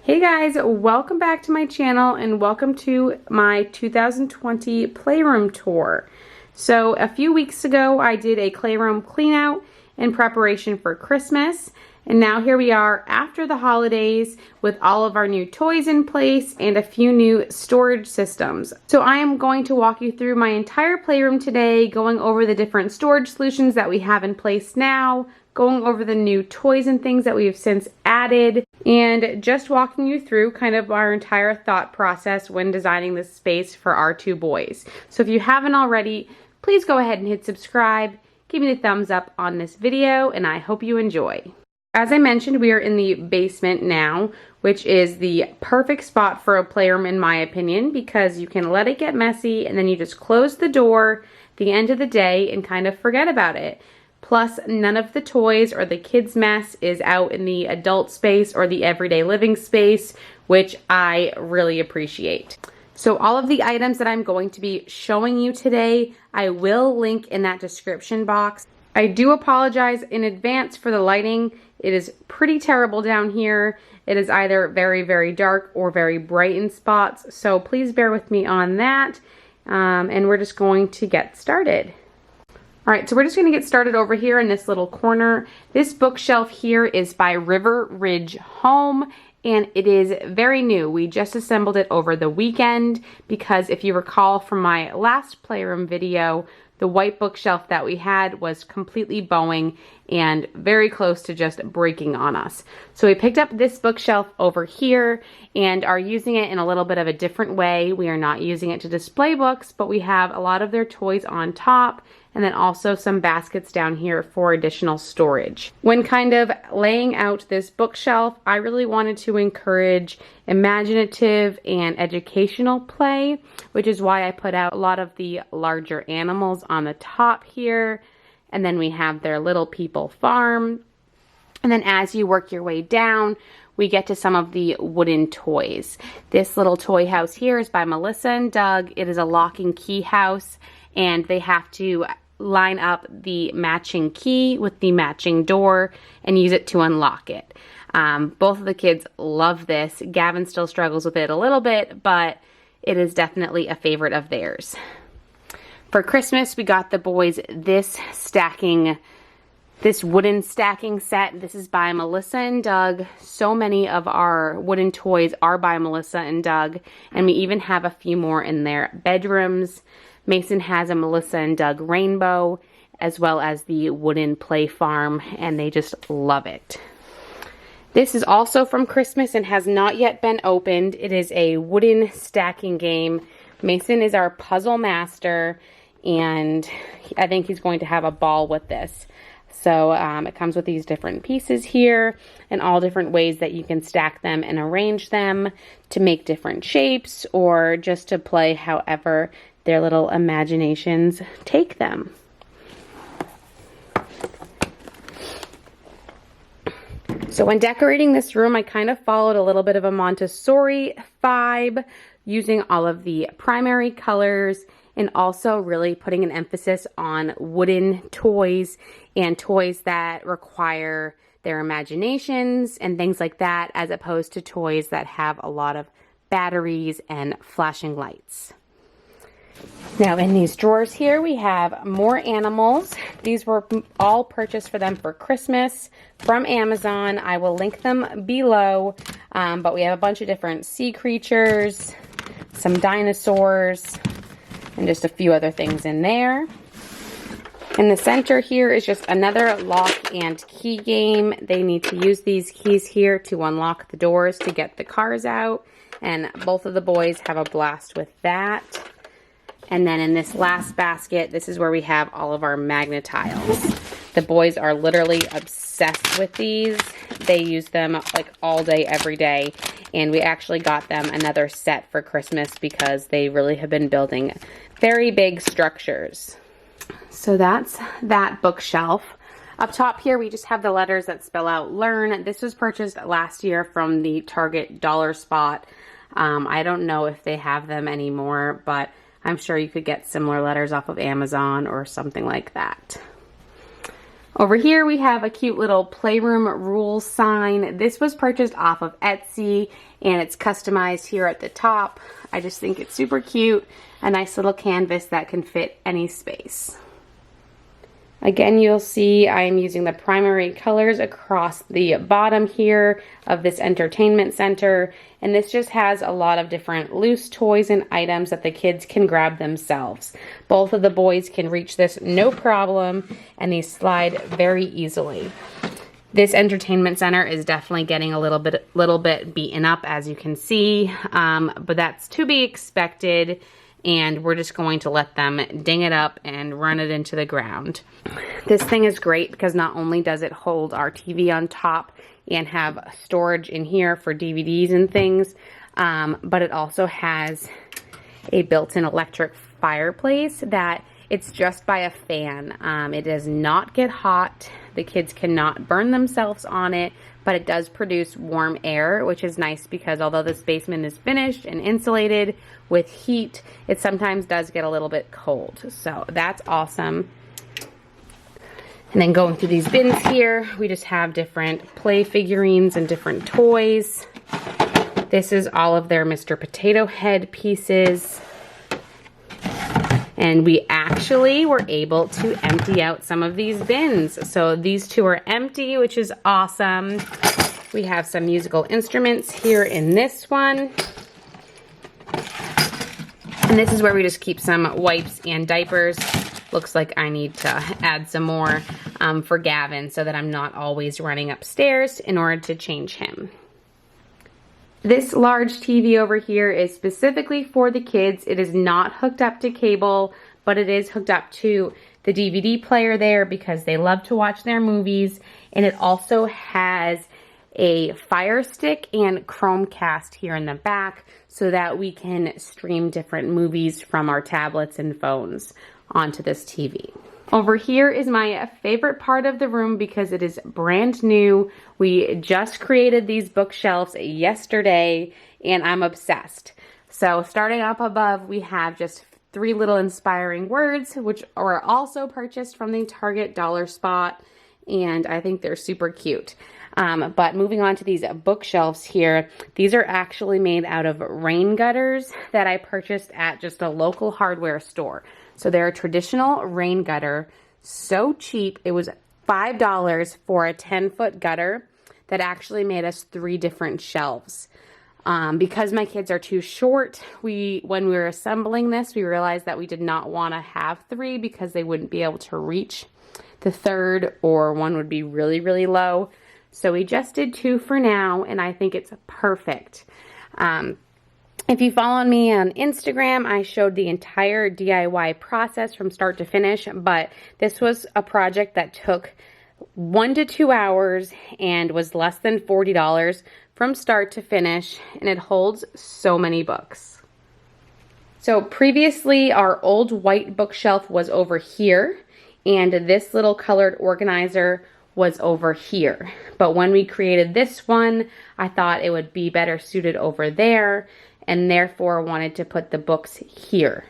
Hey guys, welcome back to my channel and welcome to my 2020 Playroom tour. So a few weeks ago I did a Playroom clean out in preparation for Christmas, and now here we are after the holidays with all of our new toys in place and a few new storage systems. So I am going to walk you through my entire Playroom today, going over the different storage solutions that we have in place now, going over the new toys and things that we have since added, and just walking you through kind of our entire thought process when designing this space for our two boys. So if you haven't already, please go ahead and hit subscribe, give me the thumbs up on this video, and I hope you enjoy. As I mentioned, we are in the basement now, which is the perfect spot for a playroom in my opinion, because you can let it get messy and then you just close the door at the end of the day and kind of forget about it. Plus, none of the toys or the kids' mess is out in the adult space or the everyday living space, which I really appreciate. So all of the items that I'm going to be showing you today, I will link in that description box. I do apologize in advance for the lighting. It is pretty terrible down here. It is either very, very dark or very bright in spots, so please bear with me on that. And we're just going to get started. All right, so we're just going to get started over here in this little corner. This bookshelf here is by River Ridge Home, and it is very new. We just assembled it over the weekend because if you recall from my last Playroom video, the white bookshelf that we had was completely bowing and very close to just breaking on us. So we picked up this bookshelf over here and are using it in a little bit of a different way. We are not using it to display books, but we have a lot of their toys on top, and then also some baskets down here for additional storage. When kind of laying out this bookshelf, I really wanted to encourage imaginative and educational play, which is why I put out a lot of the larger animals on the top here. And then we have their Little People Farm. And then as you work your way down, we get to some of the wooden toys. This little toy house here is by Melissa and Doug. It is a lock and key house, and they have to line up the matching key with the matching door and use it to unlock it. Both of the kids love this. Gavin still struggles with it a little bit, but it is definitely a favorite of theirs. For Christmas, we got the boys this wooden stacking set. This is by Melissa and Doug. So many of our wooden toys are by Melissa and Doug, and we even have a few more in their bedrooms. Mason has a Melissa and Doug rainbow, as well as the wooden play farm, and they just love it. This is also from Christmas and has not yet been opened. It is a wooden stacking game. Mason is our puzzle master, and I think he's going to have a ball with this. So it comes with these different pieces here and all different ways that you can stack them and arrange them to make different shapes or just to play however their little imaginations take them. So when decorating this room, I kind of followed a little bit of a Montessori vibe, using all of the primary colors and also really putting an emphasis on wooden toys and toys that require their imaginations and things like that, as opposed to toys that have a lot of batteries and flashing lights. Now in these drawers here, we have more animals. These were all purchased for them for Christmas from Amazon. I will link them below, but we have a bunch of different sea creatures, some dinosaurs, and just a few other things in there. In the center here is just another lock and key game. They need to use these keys here to unlock the doors to get the cars out, and both of the boys have a blast with that. And then in this last basket, this is where we have all of our magnet tiles. The boys are literally obsessed with these. They use them like all day, every day. And we actually got them another set for Christmas because they really have been building very big structures. So that's that bookshelf. Up top here, we just have the letters that spell out Learn. This was purchased last year from the Target dollar spot. I don't know if they have them anymore, but I'm sure you could get similar letters off of Amazon or something like that. Over here we have a cute little Playroom rules sign. This was purchased off of Etsy and it's customized here at the top. I just think it's super cute. A nice little canvas that can fit any space. Again, you'll see I'm using the primary colors across the bottom here of this entertainment center. And this just has a lot of different loose toys and items that the kids can grab themselves. Both of the boys can reach this no problem, and these slide very easily. This entertainment center is definitely getting a little bit beaten up, as you can see, but that's to be expected. And we're just going to let them ding it up and run it into the ground. This thing is great because not only does it hold our TV on top and have storage in here for DVDs and things, but it also has a built-in electric fireplace that it's just by a fan. It does not get hot. The kids cannot burn themselves on it, but it does produce warm air, which is nice because although this basement is finished and insulated with heat, it sometimes does get a little bit cold. So that's awesome. And then going through these bins here, we just have different play figurines and different toys. This is all of their Mr. Potato Head pieces. And we actually were able to empty out some of these bins. So these two are empty, which is awesome. We have some musical instruments here in this one. And this is where we just keep some wipes and diapers. Looks like I need to add some more for Gavin so that I'm not always running upstairs in order to change him. This large TV over here is specifically for the kids. It is not hooked up to cable, but it is hooked up to the DVD player there because they love to watch their movies. And it also has a Fire Stick and Chromecast here in the back so that we can stream different movies from our tablets and phones onto this TV. Over here is my favorite part of the room because it is brand new. We just created these bookshelves yesterday and I'm obsessed. So starting up above, we have just 3 little inspiring words, which are also purchased from the Target dollar spot, and I think they're super cute. But moving on to these bookshelves here, these are actually made out of rain gutters that I purchased at just a local hardware store. So they're a traditional rain gutter, so cheap. It was $5 for a 10-foot gutter that actually made us 3 different shelves. Because my kids are too short, when we were assembling this, we realized that we did not want to have 3 because they wouldn't be able to reach the third, or one would be really, really low. So we just did 2 for now, and I think it's perfect. If you follow me on Instagram, I showed the entire DIY process from start to finish, but this was a project that took 1 to 2 hours and was less than $40 from start to finish, and it holds so many books. So previously, our old white bookshelf was over here, and this little colored organizer was over here. But when we created this one, I thought it would be better suited over there, and therefore wanted to put the books here.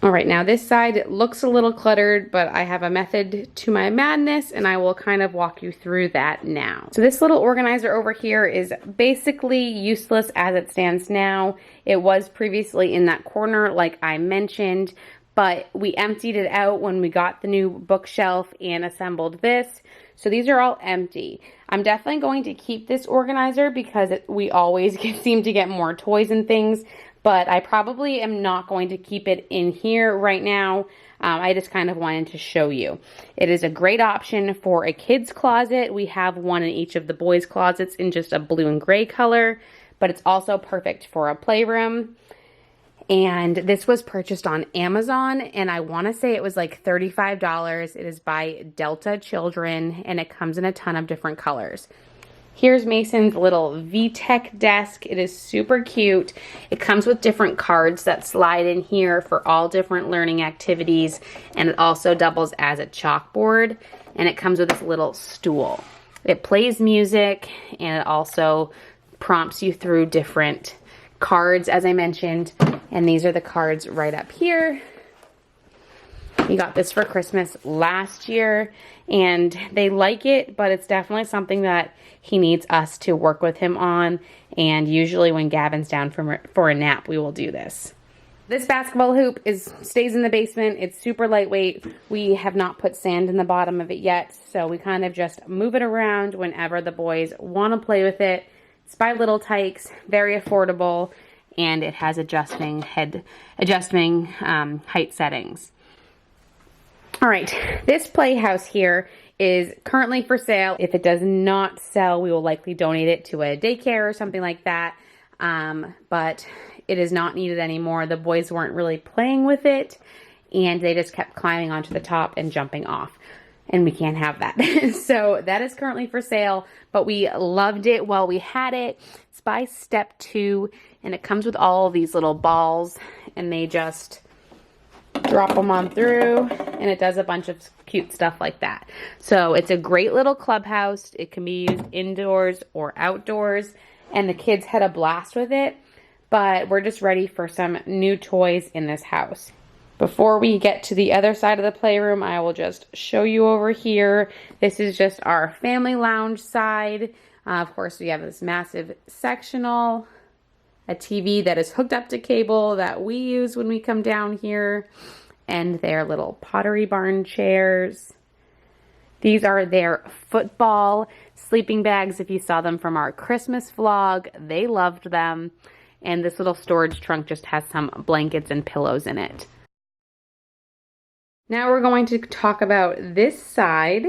All right, now this side looks a little cluttered, but I have a method to my madness, and I will kind of walk you through that now. So this little organizer over here is basically useless as it stands now. It was previously in that corner, like I mentioned, but we emptied it out when we got the new bookshelf and assembled this. So these are all empty. I'm definitely going to keep this organizer because we always seem to get more toys and things, but I probably am not going to keep it in here right now. I just kind of wanted to show you. It is a great option for a kid's closet. We have one in each of the boys' closets in just a blue and gray color, but it's also perfect for a playroom. And this was purchased on Amazon, and I want to say it was like $35. It is by Delta Children, and it comes in a ton of different colors. Here's Mason's little VTech desk. It is super cute. It comes with different cards that slide in here for all different learning activities, and it also doubles as a chalkboard, and it comes with this little stool. It plays music, and it also prompts you through different cards, as I mentioned, and these are the cards right up here. He got this for Christmas last year, and they like it, but it's definitely something that he needs us to work with him on, and usually when Gavin's down for a nap, we will do this. This basketball hoop stays in the basement. It's super lightweight. We have not put sand in the bottom of it yet, so we kind of just move it around whenever the boys want to play with it. It's by Little Tykes, very affordable, and it has adjusting height settings. All right, this playhouse here is currently for sale. If it does not sell, we will likely donate it to a daycare or something like that. But it is not needed anymore. The boys weren't really playing with it, and they just kept climbing onto the top and jumping off. And we can't have that. So that is currently for sale, but we loved it while we had it. It's by Step 2, and it comes with all of these little balls, and they just drop them on through, and it does a bunch of cute stuff like that. So it's a great little clubhouse. It can be used indoors or outdoors, and the kids had a blast with it, but we're just ready for some new toys in this house. Before we get to the other side of the playroom, I will just show you over here. This is just our family lounge side. Of course, we have this massive sectional, a TV that is hooked up to cable that we use when we come down here, and their little Pottery Barn chairs. These are their football sleeping bags. If you saw them from our Christmas vlog, they loved them. And this little storage trunk just has some blankets and pillows in it. Now we're going to talk about this side.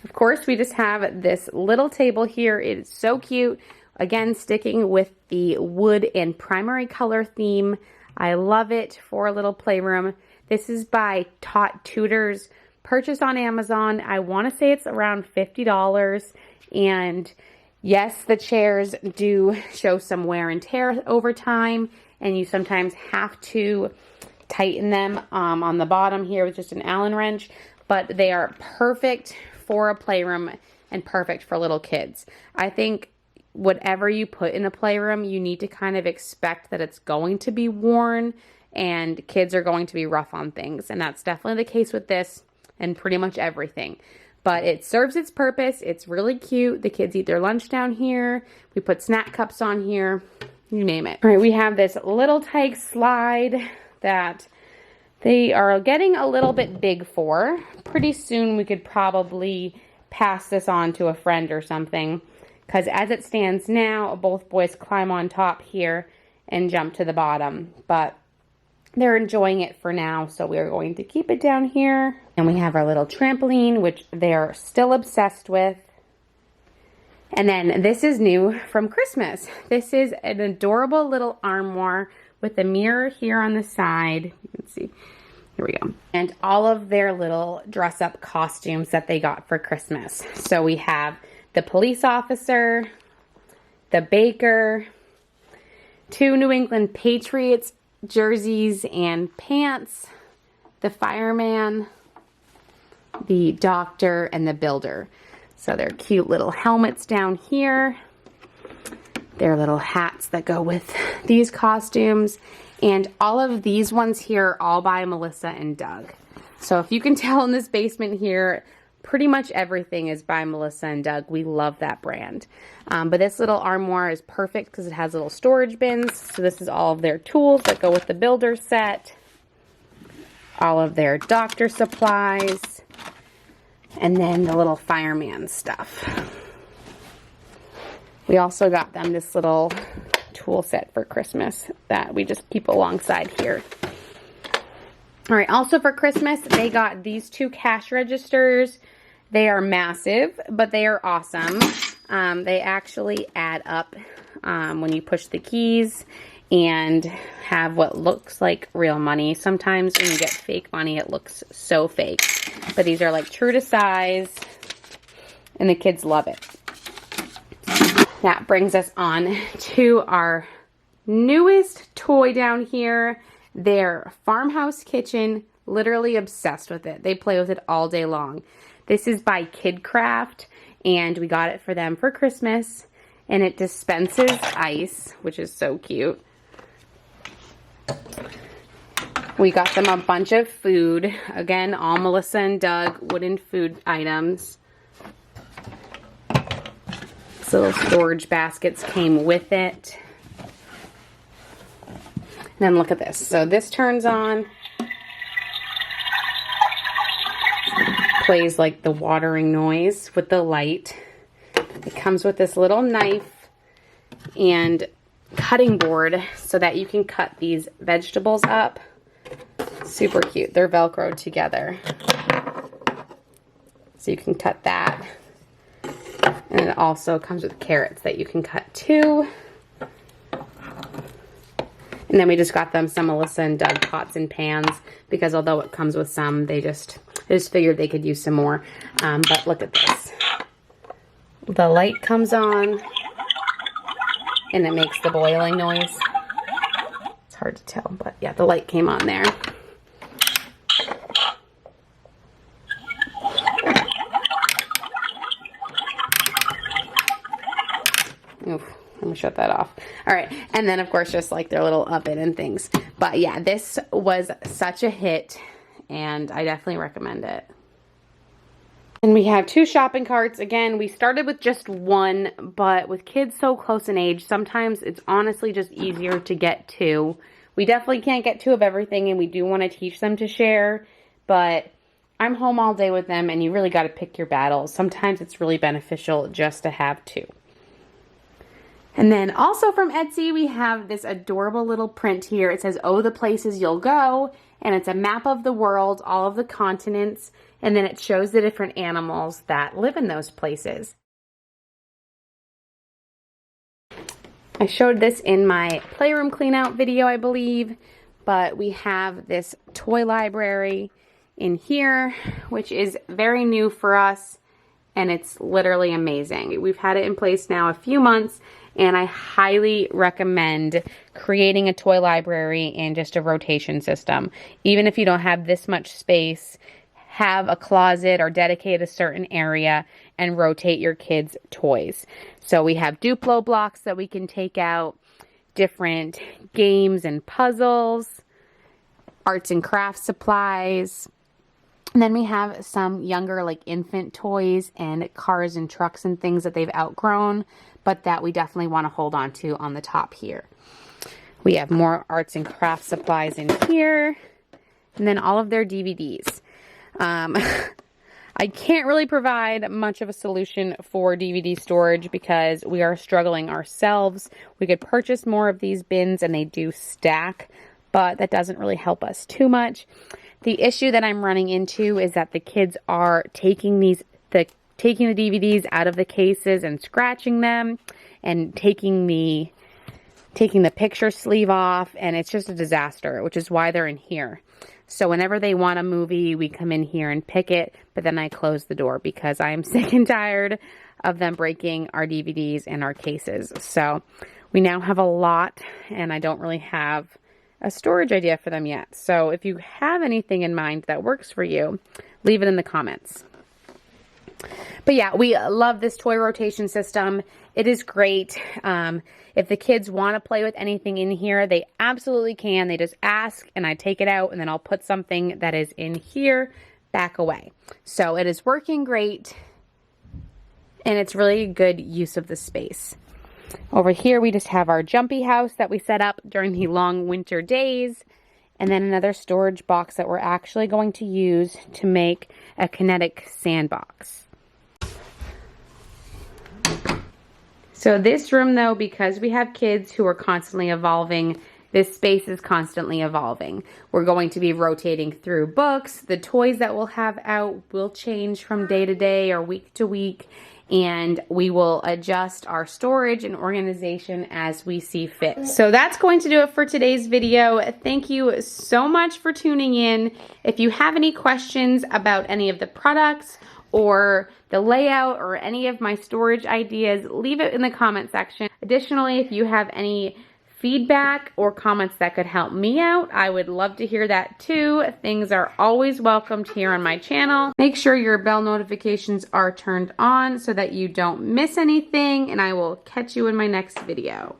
Of course, we just have this little table here. It is so cute. Again, sticking with the wood and primary color theme. I love it for a little playroom. This is by Tot Tutors. Purchase on Amazon. I want to say it's around $50. And yes, the chairs do show some wear and tear over time, and you sometimes have to tighten them on the bottom here with just an Allen wrench, but they are perfect for a playroom and perfect for little kids. I think whatever you put in the playroom, you need to kind of expect that it's going to be worn, and kids are going to be rough on things, and that's definitely the case with this and pretty much everything. But it serves its purpose. It's really cute. The kids eat their lunch down here. We put snack cups on here. You name it. All right, we have this Little Tykes slide that they are getting a little bit big for. Pretty soon we could probably pass this on to a friend or something, because as it stands now, both boys climb on top here and jump to the bottom. But they're enjoying it for now, so we're going to keep it down here. And we have our little trampoline, which they're still obsessed with. And then this is new from Christmas. This is an adorable little armoire with a mirror here on the side. You can see. Here we go. And all of their little dress-up costumes that they got for Christmas. So we have the police officer, the baker, 2 New England Patriots jerseys and pants, the fireman, the doctor, and the builder. So they're cute little helmets down here. Their little hats that go with these costumes. And all of these ones here are all by Melissa and Doug. So if you can tell in this basement here, pretty much everything is by Melissa and Doug. We love that brand. But this little armoire is perfect because it has little storage bins. So this is all of their tools that go with the builder set. All of their doctor supplies. And then the little fireman stuff. We also got them this little tool set for Christmas that we just keep alongside here. All right, also for Christmas, they got these 2 cash registers. They are massive, but they are awesome. They actually add up when you push the keys and have what looks like real money. Sometimes when you get fake money, it looks so fake. But these are like true to size, and the kids love it. That brings us on to our newest toy down here, their farmhouse kitchen. Literally obsessed with it. They play with it all day long. This is by KidCraft, and we got it for them for Christmas, and it dispenses ice, which is so cute. We got them a bunch of food. Again, all Melissa and Doug wooden food items. These little storage baskets came with it. And then look at this. So this turns on. Plays like the watering noise with the light. It comes with this little knife and cutting board so that you can cut these vegetables up. Super cute. They're Velcroed together. So you can cut that. And it also comes with carrots that you can cut too. And then we just got them some Melissa and Doug pots and pans because although it comes with some, they just figured they could use some more. But look at this. The light comes on and it makes the boiling noise. It's hard to tell, but yeah, the light came on there. Oof, let me shut that off. All right, and then of course just like their little oven and things. But yeah, this was such a hit and I definitely recommend it. And we have 2 shopping carts. Again, we started with just one, but with kids so close in age, sometimes it's honestly just easier to get 2. We definitely can't get 2 of everything, and we do want to teach them to share, but I'm home all day with them, and you really got to pick your battles. Sometimes it's really beneficial just to have 2. And then also from Etsy, we have this adorable little print here. It says, "Oh, the places you'll go," and it's a map of the world, all of the continents, and then it shows the different animals that live in those places. I showed this in my playroom clean out video, I believe, but we have this toy library in here, which is very new for us, and it's literally amazing. We've had it in place now a few months, and I highly recommend creating a toy library and just a rotation system. Even if you don't have this much space, have a closet or dedicate a certain area and rotate your kids' toys. So we have Duplo blocks that we can take out, different games and puzzles, arts and crafts supplies. And then we have some younger like infant toys and cars and trucks and things that they've outgrown, but that we definitely want to hold on to on the top here. We have more arts and crafts supplies in here, and then all of their DVDs. I can't really provide much of a solution for DVD storage because we are struggling ourselves. We could purchase more of these bins and they do stack, but that doesn't really help us too much. The issue that I'm running into is that the kids are taking the DVDs out of the cases and scratching them and taking the picture sleeve off, and it's just a disaster, which is why they're in here. So whenever they want a movie, we come in here and pick it, but then I close the door because I am sick and tired of them breaking our DVDs and our cases. So we now have a lot, and I don't really have a storage idea for them yet. So if you have anything in mind that works for you, leave it in the comments. But yeah, we love this toy rotation system. It is great. If the kids want to play with anything in here, they absolutely can. They just ask and I take it out and then I'll put something that is in here back away. So it is working great and it's really a good use of the space. Over here, we just have our jumpy house that we set up during the long winter days. And then another storage box that we're actually going to use to make a kinetic sandbox. So this room though, because we have kids who are constantly evolving, this space is constantly evolving. We're going to be rotating through books. The toys that we'll have out will change from day to day or week to week. And we will adjust our storage and organization as we see fit. So that's going to do it for today's video. Thank you so much for tuning in. If you have any questions about any of the products or the layout or any of my storage ideas, leave it in the comment section. Additionally, if you have any feedback or comments that could help me out, I would love to hear that too. Things are always welcomed here on my channel. Make sure your bell notifications are turned on so that you don't miss anything, and I will catch you in my next video.